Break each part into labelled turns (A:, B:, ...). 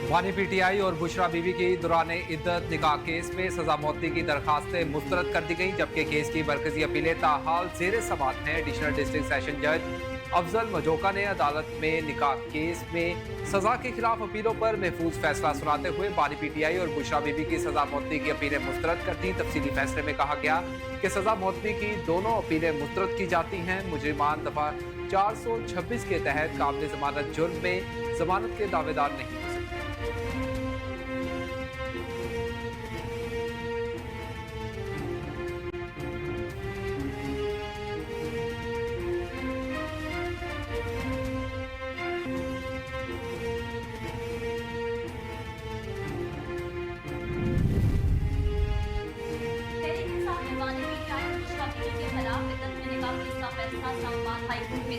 A: वानी पीटीआई और बुशरा बीवी की दौरान इद्दत निकाह केस में सजा मौती की दरखास्तें मुस्तरद कर दी गईं, जबकि केस की मरकजी अपीलें ताहाल जेर समाअत हैं। एडिशनल डिस्ट्रिक्ट सेशन जज अफजल मजोका ने अदालत में निकाह केस में सजा के खिलाफ अपीलों पर महफूज फैसला सुनाते हुए वानी पीटीआई और बुशरा बीवी की सजा मौती की अपीलें मुस्तरद कर दी। तफसीली फैसले में कहा गया कि सजा मौती की दोनों अपीलें मुस्तरद की जाती हैं। मुजरिमान दफा 426 के तहत काबिल जमानत जुर्म में जमानत के दावेदार नहीं हो सकते।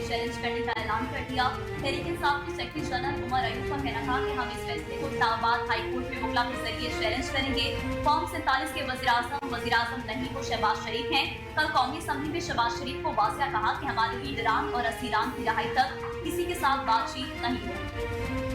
B: चैलेंज करने का ऐलान कर दिया। तहरीक इंसाफ के सेक्रेटरी जनरल उमर अयूब का कहना था कि हम इस फैसले को इस्लामाबाद हाई कोर्ट में मुकला के जरिए चैलेंज करेंगे। फॉर्म 47 के वज़ीर आज़म नहीं वो शहबाज शरीफ हैं। कल कौमी असम्बली में शहबाज शरीफ को वाज़ेह कहा कि हमारे लीडरान और असीरान की रिहाई तक किसी के साथ बातचीत नहीं होगी।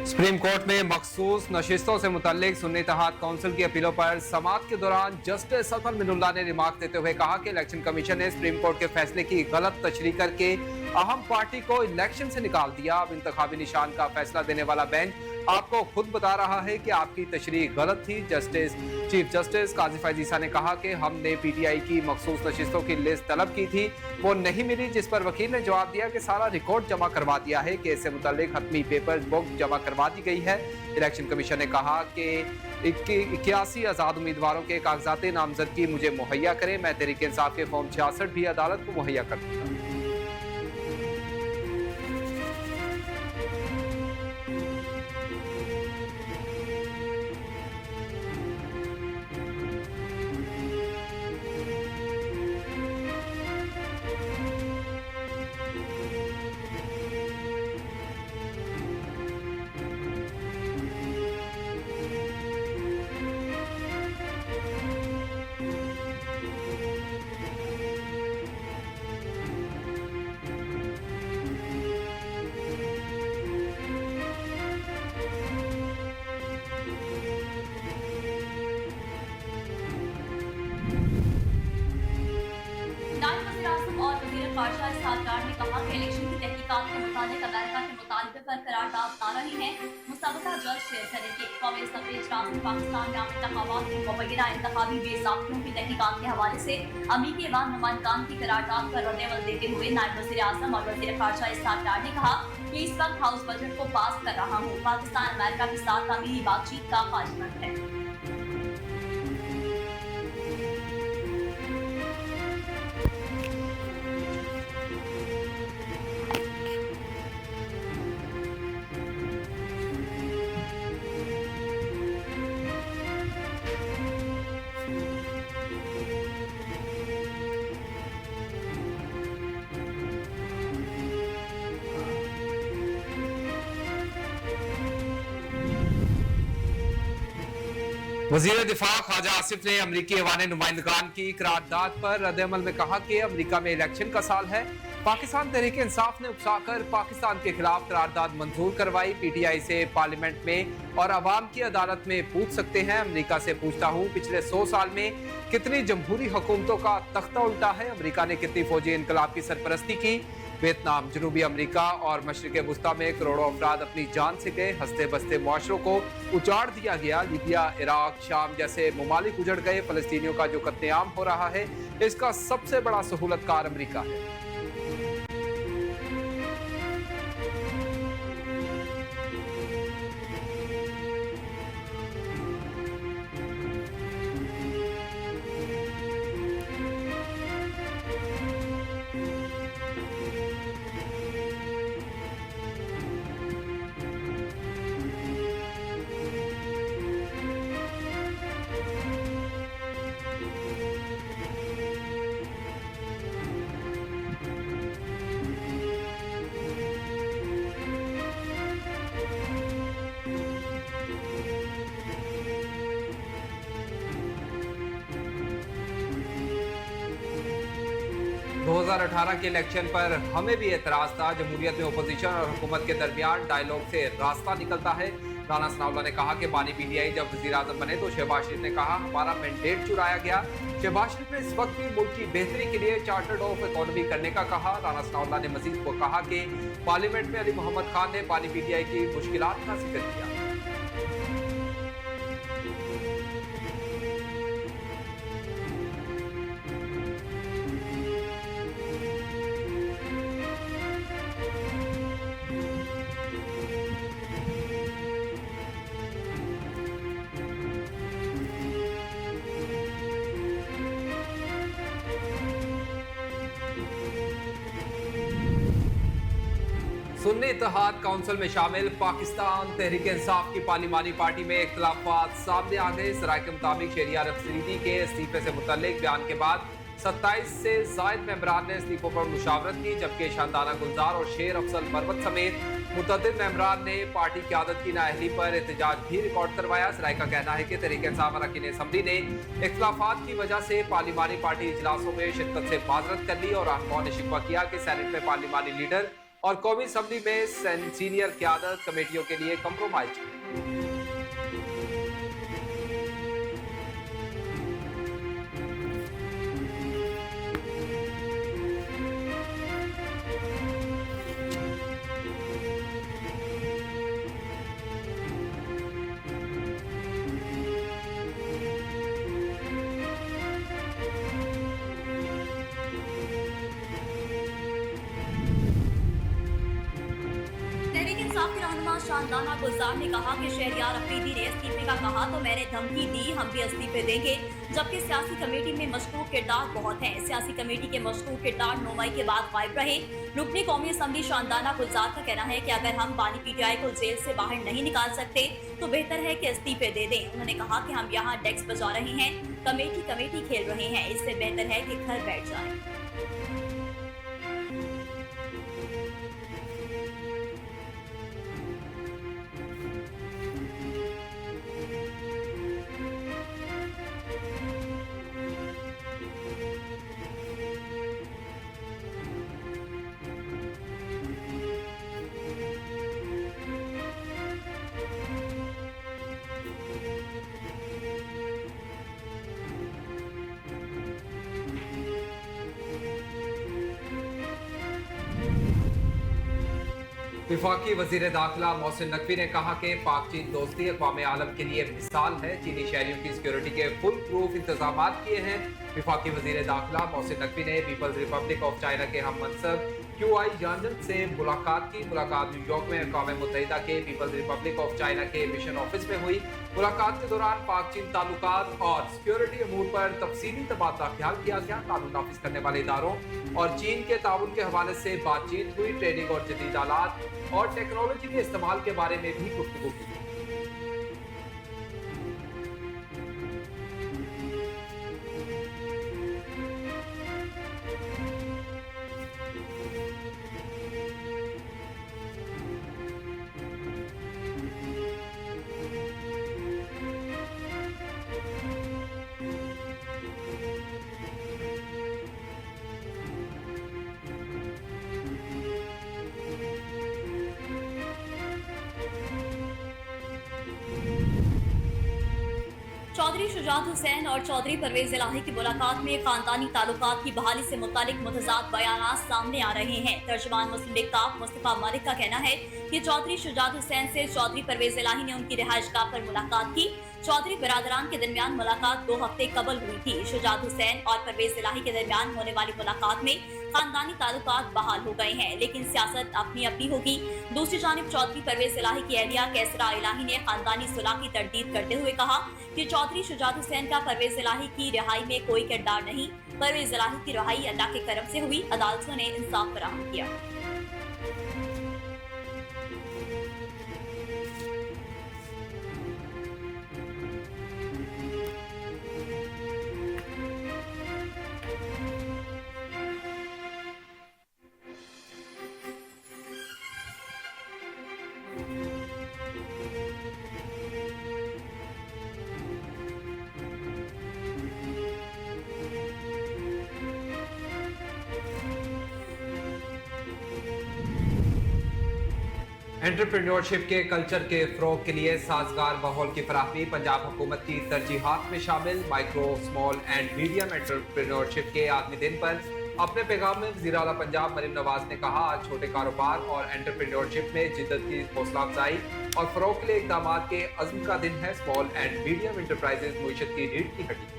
A: सुप्रीम कोर्ट में मखसूस नशिस्तों से मुतल्लिक सुन्नी इत्तेहाद काउंसिल की अपीलों पर समाअत के दौरान जस्टिस सफर मिनुल्लाह ने रिमार्क देते हुए कहा कि इलेक्शन कमीशन ने सुप्रीम कोर्ट के फैसले की गलत तशरीह करके अहम पार्टी को इलेक्शन से निकाल दिया। अब इंतखाबी निशान का फैसला देने वाला बेंच आपको खुद बता रहा है कि आपकी तशरीह गलत थी। चीफ जस्टिस काजी फैज ईसा ने कहा कि हमने पीटीआई की मखसूस नशिस्तों की लिस्ट तलब की थी, वो नहीं मिली, जिस पर वकील ने जवाब दिया कि सारा रिकॉर्ड जमा करवा दिया है। केस से मुताल्लिक हतमी पेपर्स बुक जमा करवा दी गई है। इलेक्शन कमीशन ने कहा कि 81 आजाद उम्मीदवारों के कागजात नामजदगी मुझे मुहैया करें, मैं तहरीक इंसाफ के फॉर्म 66 भी अदालत को मुहैया कर दूंगा।
B: ने कहा कि इलेक्शन की तहकीकात के मुताबिक अमेरिका के मुतालिबे पर करारदाद आ रही है, मुसव्वदा जज शेयर करेंगे। कौमी असम्बली इजलास में पाकिस्तान में आम इंतखाबात की मुबैना इंतखाबी बेसाख्तियों की तहकीकात के हवाले से अमीकी एवान नुमाइंदगान की करारदाद पर रद्द-ए-अमल देते हुए नायब वज़ीर आज़म और वज़ीर ख़ारजा इसहाक डार ने कहा कि इस वक्त हाउस बजट को पास कर रहा हूँ। पाकिस्तान अमेरिका के साथ तामीरी बातचीत का ख्वाहिशमंद है।
A: वज़ीर दिफा ख्वाजा आसिफ ने अमरीकी ऐवान नुमाइंदगान की करारदाद पर रद्द-ए-अमल में कहा कि अमरीका में इलेक्शन का साल है। पाकिस्तान तहरीक इंसाफ ने उकसाकर पाकिस्तान के खिलाफ करारदाद मंजूर करवाई। पीटीआई से पार्लियामेंट में और अवाम की अदालत में पूछ सकते हैं। अमरीका से पूछता हूँ, पिछले 100 साल में कितनी जमहूरी हुकूमतों का तख्ता उल्टा है? अमरीका ने कितनी फौजी इनकलाब की सरपरस्ती की? वियतनाम, जनूबी अमरीका और मशरिक़ वुस्ता में करोड़ों अफराद अपनी जान से गए। हंसते बसते मुआशरों को उजाड़ दिया गया। लीबिया, इराक, शाम जैसे ममालिक उजड़ गए। फलस्तीनियों का जो कत्लेआम हो रहा है, इसका सबसे बड़ा सहूलतकार अमरीका है। 2018 के इलेक्शन पर हमें भी एतराज था। जमहूरियत में ओपोजिशन और हुकूमत के दरमियान डायलॉग से रास्ता निकलता है। राना सनाउल्लाह ने कहा कि बानी पीटीआई जब वज़ीर-ए-आज़म बने तो शहबाज शरीफ ने कहा हमारा मैंडेट चुराया गया। शहबाज शरीफ ने इस वक्त भी मुल्क की बेहतरी के लिए चार्टर्ड ऑफ इकोनॉमी करने का कहा। राना सनाउल्लाह ने मजीद को कहा कि पार्लियामेंट में अली मोहम्मद खान ने बानी पीटीआई की मुश्किलात का जिक्र किया। सुन्नी इत्तेहाद काउंसिल में शामिल पाकिस्तान तहरीक इंसाफ की पार्लिमानी पार्टी में इख्तिलाफात सामने आ गए। सराय के मुताबिक शहरियार अफसरीदी के इस्तीफे से मुतल्लिक बयान के बाद 27 से जायद मेंबरान ने इस्तीफों पर मुशावरत की, जबकि शानदाना गुलजार और शेर अफसल मरवत समेत मुतअद्दिद मेंबरान ने पार्टी क़यादत की नाअहली पर एहतजाज भी रिकॉर्ड करवाया। सराय का कहना है कि तहरीक इंसाफ अरकान असम्बली ने इख्तिलाफात की वजह से पार्लिमानी पार्टी इजलासों में शिरकत से माजरत कर ली और रहनुमाओं ने शिकवा किया कि सेनेट में पार्लिमानी लीडर और कौमी असम्बली में सीनियर क़यादत कमेटियों के लिए कंप्रोमाइज।
B: शानदाना गुलजार ने कहा कि शहरियार अफरीदी ने इस्तीफे का कहा तो मैंने धमकी दी, हम भी इस्तीफे देंगे। जबकि सियासी कमेटी में मशकूक किरदार बहुत हैं। सियासी कमेटी के मशकूक किरदार 9 मई के बाद गायब रहे। रुकनी कौमी असम्बली शानदाना गुलजार का कहना है कि अगर हम बानी पीटीआई को जेल से बाहर नहीं निकाल सकते तो बेहतर है कि इस्तीफे दे दें। उन्होंने कहा कि हम यहाँ डेस्क बजा रहे हैं, कमेटी खेल रहे हैं, इससे बेहतर है कि घर बैठ जाएं।
A: विफाकी वजीर दाखिला मोहसिन नकवी ने कहा कि पाक चीन दोस्ती अक़वाम आलम के लिए मिसाल है। चीनी शहरियों की सिक्योरिटी के फुल प्रूफ इंतजाम किए हैं। विफाकी वजीर दाखिला मोहसिन नकवी ने पीपल्स रिपब्लिक ऑफ चाइना के हम मनसब QI जानजन से मुलाकात की। मुलाकात न्यूयॉर्क में अक़वाम मुत्तहिदा के पीपल्स रिपब्लिक ऑफ चाइना के मिशन ऑफिस में हुई। मुलाकात के दौरान पाक चीन ताल्लुकात और सिक्योरिटी अमूर पर तफसीली तबादला ख्याल किया गया। कानून नाफिज करने वाले इदारों और चीन के ताउन के हवाले से बातचीत हुई। ट्रेनिंग और जदीद आलात और टेक्नोलॉजी के इस्तेमाल के बारे में भी गुफ्तगू की।
B: चौधरी शुजात हुसैन और चौधरी परवेज इलाही की मुलाकात में खानदानी ताल्लुकात की बहाली से मुतालिक मुतजाद बयानात सामने आ रहे हैं। तर्जुमान मुस्लिम लीग काफ मुस्तफा मलिक का कहना है कि चौधरी शुजात हुसैन से चौधरी परवेज इलाही ने उनकी रिहाइशगाह पर मुलाकात की। चौधरी बरादरान के दरमियान मुलाकात 2 हफ्ते कबल हुई थी। शुजात हुसैन और परवेज इलाही के दरमियान होने वाली मुलाकात में खानदानी ताल्लुकात बहाल हो गए हैं, लेकिन सियासत अपनी अपनी होगी। दूसरी जानिब चौधरी परवेज इलाही की अहलिया कैसरा इलाही ने खानदानी सुलह की तरदीद करते हुए कहा कि चौधरी शुजात हुसैन का परवेज इलाही की रिहाई में कोई किरदार नहीं। परवेज इलाही की रिहाई अल्लाह के करम से हुई, अदालतों ने इंसाफ फराहम किया।
A: एंटरप्रेन्योरशिप के कल्चर के फ़रोग़ के लिए साजगार माहौल की फराहमी पंजाब हुकूमत की तरजीहात में शामिल। Micro small and medium entrepreneurship के आलमी दिन पर अपने पैगाम में वज़ीर आला पंजाब मरीम नवाज ने कहा, आज छोटे कारोबार और एंटरप्रेन्योरशिप में जिद्दत की हौसला अफजाई और फ़रोग़ के लिए इक़दाम के अज़्म का दिन है। स्मॉल एंड मीडियम इंटरप्राइजेज मईशत की रीढ़ की हड्डी।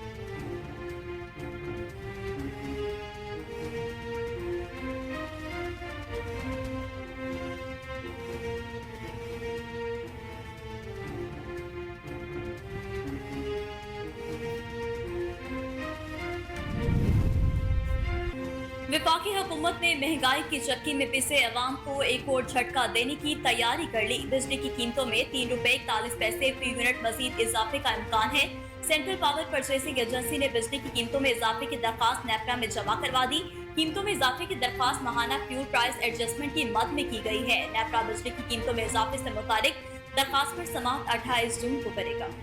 B: वफाकी हुकूमत ने महंगाई की चक्की में पिसे अवाम को एक और झटका देने की तैयारी कर ली। बिजली की कीमतों में ₹3.41 फी यूनिट मजीद इजाफे का इम्कान है। सेंट्रल पावर परचेसिंग एजेंसी ने बिजली की कीमतों में इजाफे की दरखास्त नेपरा में जमा करवा दी। कीमतों में इजाफे की दरखास्त माहाना फ्यूल प्राइस एडजस्टमेंट की मद में की गई है। नेपरा बिजली की कीमतों में इजाफे से मुतालिक दरखास्त पर समाअत 28 जून को करेगा।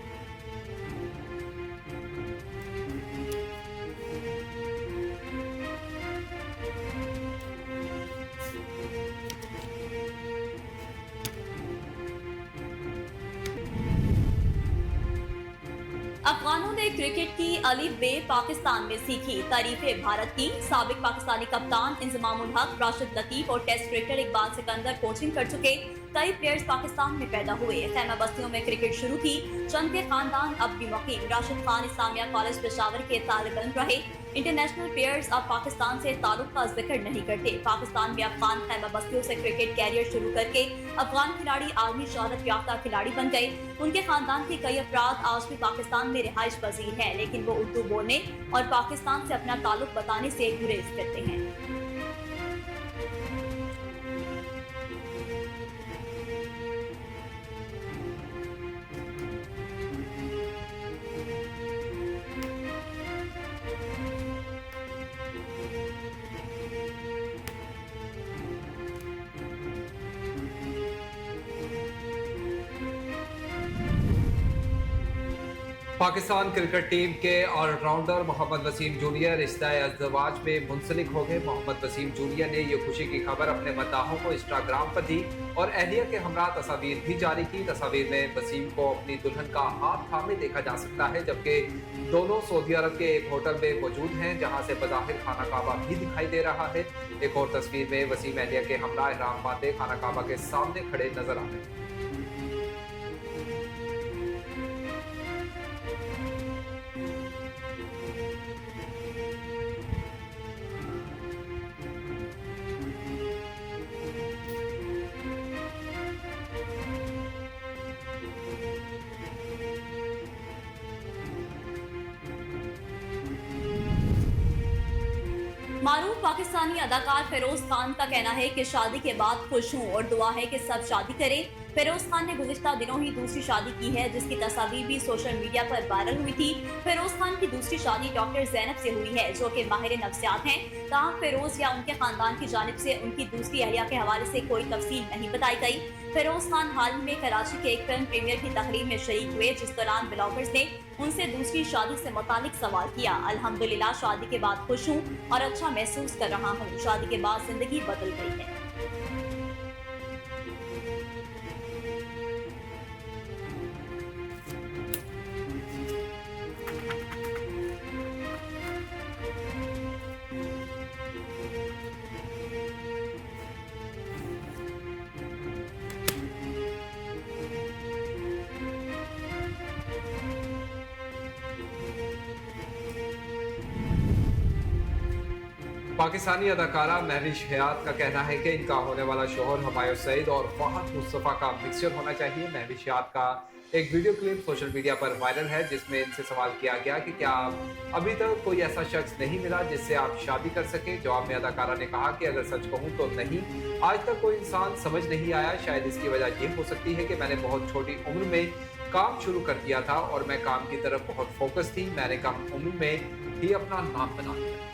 B: अफगानों ने क्रिकेट की अलीफ बे पाकिस्तान में सीखी। तारीफे भारत की। साबिक पाकिस्तानी कप्तान इंजमामुल हक, राशिद लतीफ और test cricketer Iqbal Sikandar coaching कर चुके कई प्लेयर्स पाकिस्तान में पैदा हुए। खैमा बस्तियों में क्रिकेट शुरू की। चंद के खानदान अब भी मुकीम। राशिद खान इस्लामिया कॉलेज पेशावर के तालिब इल्म रहे। इंटरनेशनल प्लेयर्स अब पाकिस्तान से ताल्लुक का जिक्र नहीं करते। पाकिस्तान में अफगान खैमा बस्तियों से क्रिकेट कैरियर शुरू करके अफगान खिलाड़ी आलमी शोहरत याफ्ता खिलाड़ी बन गए। उनके खानदान के कई अफराद आज भी पाकिस्तान में रिहाइश पजीर हैं, लेकिन वो उर्दू बोलने और पाकिस्तान से अपना ताल्लुक बताने से गुरेज करते हैं।
A: पाकिस्तान क्रिकेट टीम के ऑलराउंडर मोहम्मद वसीम जूनियर रिश्ता अज़दवाज में मुंसलिक हो गए। मोहम्मद वसीम जूनियर ने ये खुशी की खबर अपने मद्दाहों को इंस्टाग्राम पर दी और अहलिया के हमरा तस्वीर भी जारी की। तस्वीर में वसीम को अपनी दुल्हन का हाथ थामे देखा जा सकता है, जबकि दोनों सऊदी अरब के एक होटल में मौजूद हैं, जहां से बज़ाहिर खाना काबा भी दिखाई दे रहा है। एक और तस्वीर में वसीम अहलिया के हमरा इहराम बांधे खाना काबा के सामने खड़े नजर आ रहे हैं।
B: मारूफ पाकिस्तानी अदाकार फिरोज खान का कहना है कि शादी के बाद खुश हूँ और दुआ है कि सब शादी करें। फिरोज खान ने गुज़िश्ता दिनों ही दूसरी शादी की है, जिसकी तस्वीर भी सोशल मीडिया पर वायरल हुई थी। फिरोज खान की दूसरी शादी डॉक्टर ज़ैनब से हुई है, जो कि माहिर नफ्सियात हैं। ताहम फिरोज या उनके खानदान की जानिब से उनकी दूसरी अहलिया के हवाले से कोई तफसील नहीं बताई गई। फिरोज खान हाल ही में कराची के एक फिल्म प्रीमियर की तकरीब में शरीक हुए, जिस दौरान ब्लॉगर्स ने उनसे दूसरी शादी से मुतालिक सवाल किया। अल्हम्दुलिल्लाह शादी के बाद खुश हूँ और अच्छा महसूस कर रहा हूँ। शादी के बाद जिंदगी बदल गई है।
A: पाकिस्तानी अदाकारा महविश हयात का कहना है कि इनका होने वाला शोहर हुमायूं सईद और फहद मुस्तफ़ा का मिक्सचर होना चाहिए। महविश हयात का एक वीडियो क्लिप सोशल मीडिया पर वायरल है, जिसमें इनसे सवाल किया गया कि क्या अभी तक कोई ऐसा शख्स नहीं मिला जिससे आप शादी कर सकें। जवाब में अदाकारा ने कहा कि अगर सच कहूँ तो नहीं, आज तक कोई इंसान समझ नहीं आया। शायद इसकी वजह ये हो सकती है कि मैंने बहुत छोटी उम्र में काम शुरू कर दिया था और मैं काम की तरफ बहुत फोकस थी। मैंने कम उम्र में ही अपना नाम बना लिया।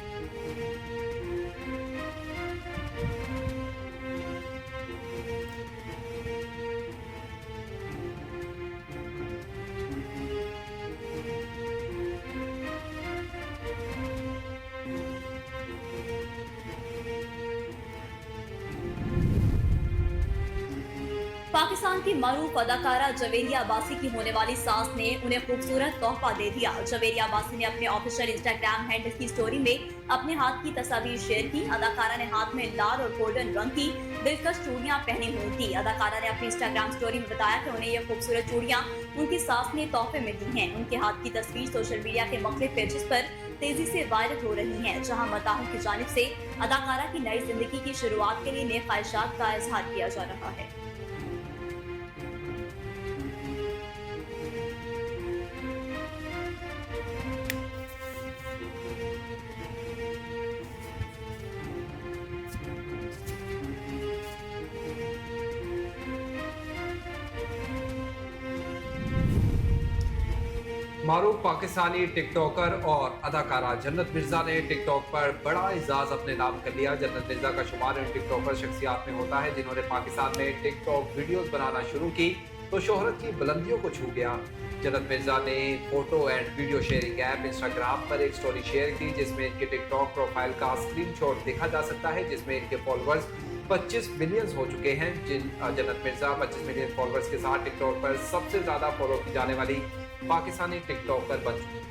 B: पाकिस्तान की मरूफ अदाकारा जवेरिया अब्बासी की होने वाली सास ने उन्हें खूबसूरत तोहफा दे दिया। जवेरिया अब्बासी ने अपने ऑफिशियल इंस्टाग्राम हैंडल की स्टोरी में अपने हाथ की तस्वीर शेयर की। अदाकारा ने हाथ में लाल और गोल्डन रंग की दिलकश चूड़ियां पहनी हुई थी। अदाकारा ने अपनी इंस्टाग्राम स्टोरी में बताया कि उन्हें ये खूबसूरत चूड़ियां उनकी सास ने तोहफे में दी हैं। उनके हाथ की तस्वीर सोशल मीडिया के मुख्तलिफ पेजेस पर तेजी से वायरल हो रही है, जहां मदाहों की जानिब से अदाकारा की नई जिंदगी की शुरुआत के लिए नेक ख्वाहिशात का इजहार किया जा रहा है।
A: मारूफ पाकिस्तानी टिकटॉकर और अदाकारा जन्नत मिर्जा ने टिकटॉक पर बड़ा एजाज अपने नाम कर लिया। जन्नत मिर्जा का शुमार उन टिकटॉकर शख्सियात में होता है जिन्होंने पाकिस्तान में टिकटॉक वीडियोस बनाना शुरू की तो शोहरत की बुलंदियों को छू गया। जन्नत मिर्जा ने photo and video sharing app Instagram पर एक स्टोरी शेयर की जिसमें इनके टिकटॉक प्रोफाइल का स्क्रीनशॉट देखा जा सकता है, जिसमें इनके फॉलोअर्स 25 मिलियन हो चुके हैं। जन्नत मिर्जा 25 मिलियन फॉलोअर्स के साथ टिकटॉक पर सबसे ज्यादा फॉलो की जाने वाली पाकिस्तानी टिकटॉकर बन चुकी है।